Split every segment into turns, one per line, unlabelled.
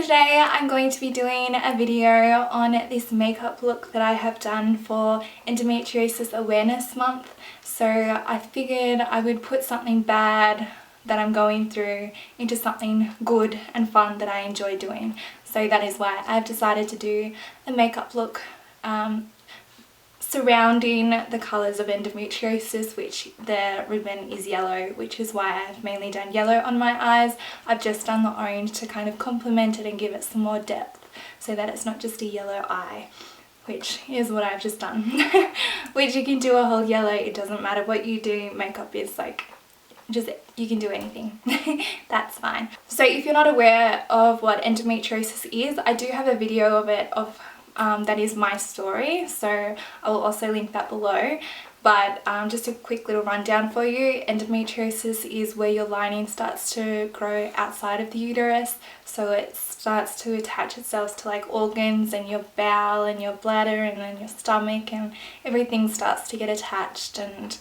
today I'm going to be doing a video on this makeup look that I have done for Endometriosis Awareness Month. So I figured I would put something bad that I'm going through into something good and fun that I enjoy doing. So that is why I've decided to do a makeup look surrounding the colours of endometriosis, which the ribbon is yellow, which is why I've mainly done yellow on my eyes. I've just done the orange to kind of complement it and give it some more depth so that it's not just a yellow eye, which is what I've just done. Which you can do a whole yellow, it doesn't matter what you do, makeup is like just, you can do anything. That's fine. So if you're not aware of what endometriosis is, I do have a video of it that is my story, so I will also link that below. But just a quick little rundown for you. Endometriosis is where your lining starts to grow outside of the uterus, so it starts to attach itself to like organs and your bowel and your bladder and then your stomach, and everything starts to get attached and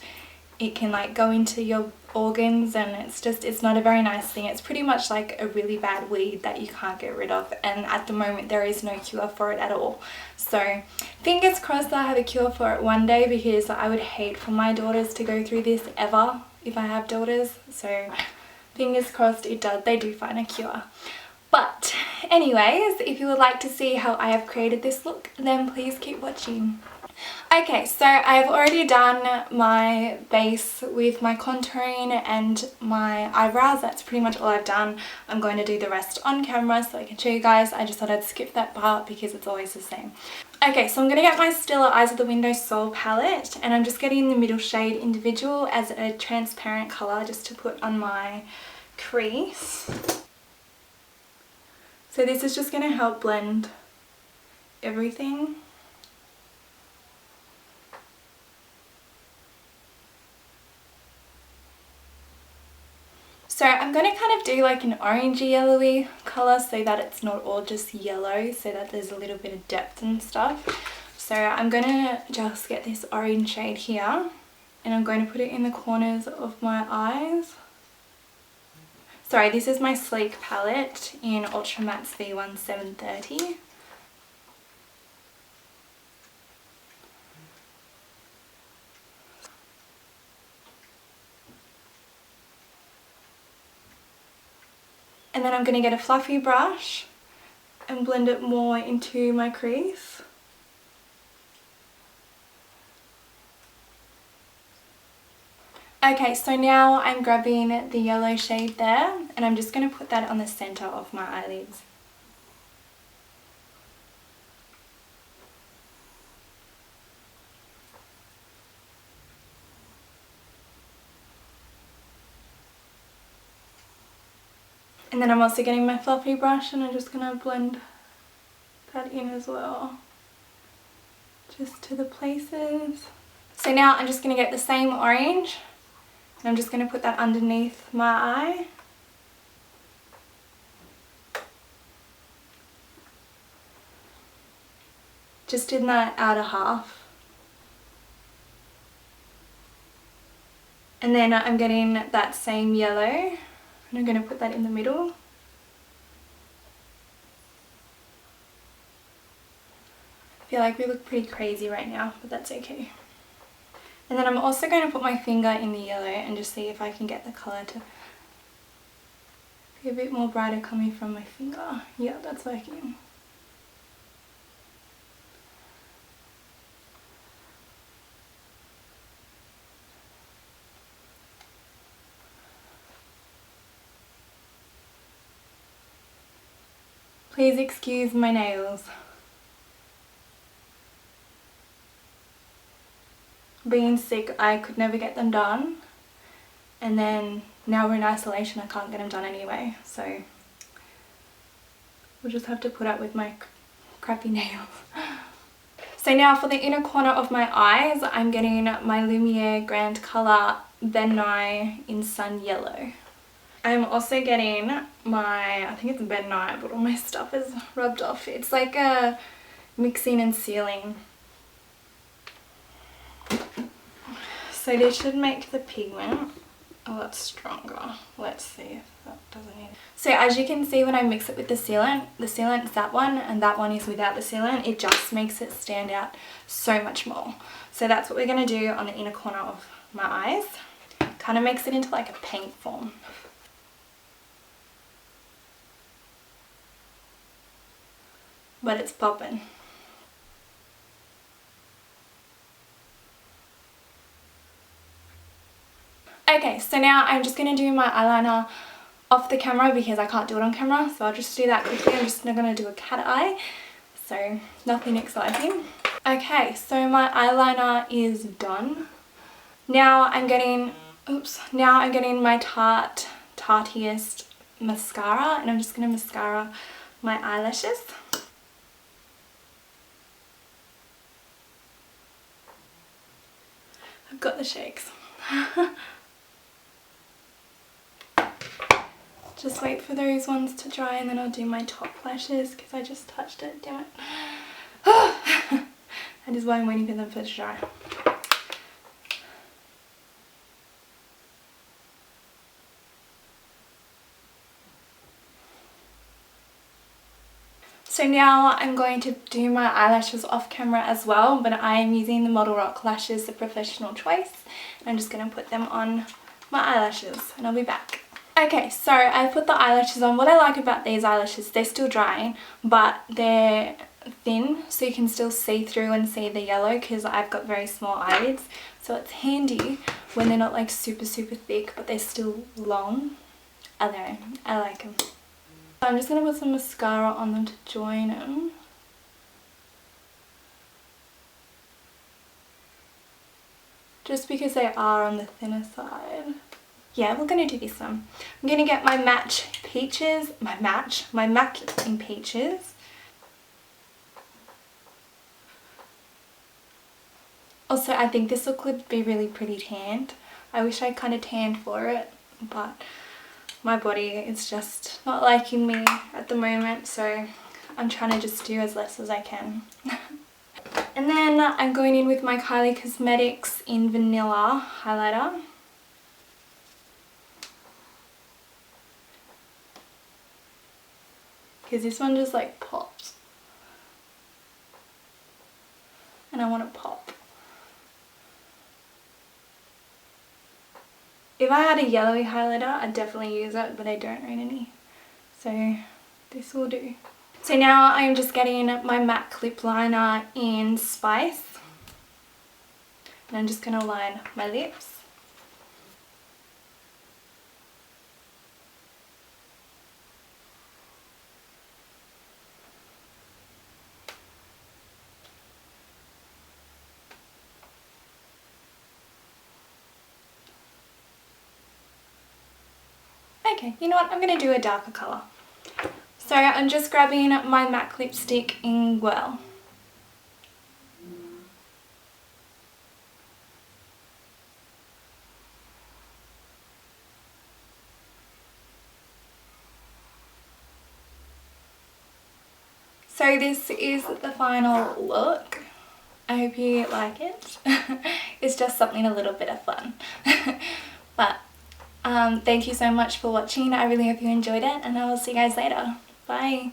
it can like go into your organs, and it's not a very nice thing. It's pretty much like a really bad weed that you can't get rid of, and at the moment there is no cure for it at all. So fingers crossed I have a cure for it one day, because I would hate for my daughters to go through this ever if I have daughters. So fingers crossed they do find a cure. But anyways, if you would like to see how I have created this look, then please keep watching. Okay, so I've already done my base with my contouring and my eyebrows. That's pretty much all I've done. I'm going to do the rest on camera so I can show you guys. I just thought I'd skip that part because it's always the same. Okay, so I'm going to get my Stiller Eyes of the Window Soul palette, and I'm just getting the middle shade Individual as a transparent colour just to put on my crease. So this is just going to help blend everything. So I'm going to kind of do like an orangey yellowy colour so that it's not all just yellow, so that there's a little bit of depth and stuff. So I'm going to just get this orange shade here, and I'm going to put it in the corners of my eyes. Sorry, this is my Sleek palette in Ultra Matte's V1 730. And then I'm going to get a fluffy brush and blend it more into my crease. Okay, so now I'm grabbing the yellow shade there, and I'm just going to put that on the centre of my eyelids. And then I'm also getting my fluffy brush, and I'm just going to blend that in as well, just to the places. So now I'm just going to get the same orange, and I'm just going to put that underneath my eye. Just in that outer half. And then I'm getting that same yellow, and I'm going to put that in the middle. I feel like we look pretty crazy right now, but that's okay. And then I'm also going to put my finger in the yellow and just see if I can get the colour to be a bit more brighter coming from my finger. Yeah, that's working. Please excuse my nails. Being sick, I could never get them done, and then now we're in isolation, I can't get them done anyway, so we'll just have to put up with my crappy nails. So now for the inner corner of my eyes, I'm getting my Lumiere Grand Colour Ben Nye in Sun Yellow. I'm also getting my, I think it's Ben Nye, but all my stuff is rubbed off. It's like a mixing and sealing. So this should make the pigment. a lot stronger. Let's see if that doesn't need it. So as you can see, when I mix it with the sealant's that one and that one is without the sealant, it just makes it stand out so much more. So that's what we're going to do on the inner corner of my eyes. Kind of makes it into like a paint form. But it's popping. Okay, so now I'm just going to do my eyeliner off the camera because I can't do it on camera, so I'll just do that quickly. I'm just going to do a cat eye, so nothing exciting. Okay, so my eyeliner is done. Now I'm getting my Tartiest mascara, and I'm just going to mascara my eyelashes. I've got the shakes. Just wait for those ones to dry and then I'll do my top lashes because I just touched it, damn it. That is why I'm waiting for them to dry. So now I'm going to do my eyelashes off camera as well, but I am using the Model Rock lashes, the professional choice. And I'm just going to put them on my eyelashes and I'll be back. Okay, so I put the eyelashes on. What I like about these eyelashes, they're still drying, but they're thin, so you can still see through and see the yellow because I've got very small eyelids. So it's handy when they're not like super thick, but they're still long. I don't know, I like them. So I'm just going to put some mascara on them to join them. Just because they are on the thinner side. Yeah, we're going to do this one. I'm going to get my MAC in Peaches. Also, I think this look would be really pretty tanned. I wish I kind of tanned for it, but my body is just not liking me at the moment, so I'm trying to just do as less as I can. And then I'm going in with my Kylie Cosmetics in Vanilla highlighter. Because this one just like pops. And I want to pop. If I had a yellowy highlighter, I'd definitely use it, but I don't own any. So this will do. So now I'm just getting my MAC lip liner in Spice. And I'm just going to line my lips. Okay, you know what? I'm going to do a darker colour. So I'm just grabbing my MAC lipstick in Well. So this is the final look. I hope you like it. It's just something a little bit of fun. But thank you so much for watching. I really hope you enjoyed it, and I will see you guys later. Bye.